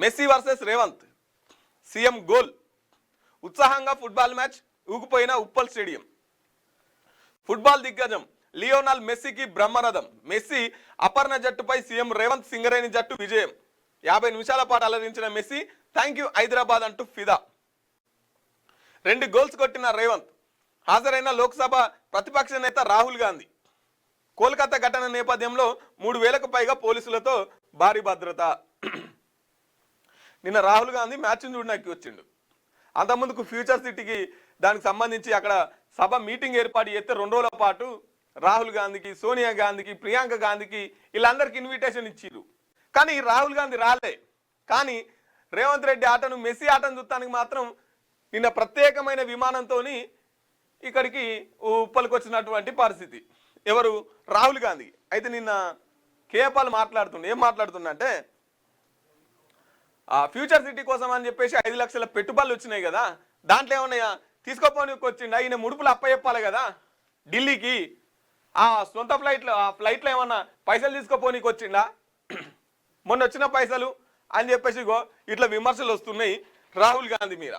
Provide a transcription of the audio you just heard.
Messy versus Revanth, CM goal. ఉత్సాహంగా football match, ఊగిపోయిన Uppal stadium. Football దిగ్గజం లియోనాల్ మెస్సీకి బ్రహ్మరథం. మెస్సీ అపర్ణ జట్టుపై సీఎం రేవంత్ సింగరేణి జట్టు విజయం. 50 నిమిషాల పాటు అలరించిన మెస్సీ థ్యాంక్ యూ హైదరాబాద్ అంటూ ఫిదా. 2 గోల్స్ కొట్టిన రేవంత్. హాజరైన లోక్సభ ప్రతిపక్ష నేత రాహుల్ గాంధీ. కోల్కతా ఘటన నేపథ్యంలో 3000కు పైగా పోలీసులతో భారీ భద్రత. నిన్న రాహుల్ గాంధీ మ్యాచ్ను చూడడానికి వచ్చిండు. అంతకుముందుకు ఫ్యూచర్ సిటీకి దానికి సంబంధించి అక్కడ సభ మీటింగ్ ఏర్పాటు చేస్తే 2 రోజుల పాటు రాహుల్ గాంధీకి, సోనియా గాంధీకి, ప్రియాంక గాంధీకి వీళ్ళందరికీ ఇన్విటేషన్ ఇచ్చిరు. కానీ రాహుల్ గాంధీ రాలే. కానీ రేవంత్ రెడ్డి ఆటను, మెస్సీ ఆటను చూడటానికి మాత్రం నిన్న ప్రత్యేకమైన విమానంతో ఇక్కడికి ఉప్పలకు వచ్చినటువంటి పరిస్థితి. ఎవరు? రాహుల్ గాంధీ. అయితే నిన్న కేపాల్ మాట్లాడుతుండే. ఏం మాట్లాడుతుండంటే ఫ్యూచర్ సిటీ కోసం అని చెప్పేసి 5 లక్షల పెట్టుబడులు వచ్చినాయి కదా, దాంట్లో ఏమన్నాయా తీసుకోపోనికి వచ్చిండా, ఈయన ముడుపులు అప్పచెప్పాలి కదా ఢిల్లీకి, ఆ సొంత ఫ్లైట్లో ఏమన్నా పైసలు తీసుకోపోనీకి వచ్చిండా, మొన్న వచ్చిన పైసలు అని చెప్పేసి ఇట్లా విమర్శలు వస్తున్నాయి రాహుల్ గాంధీ మీద.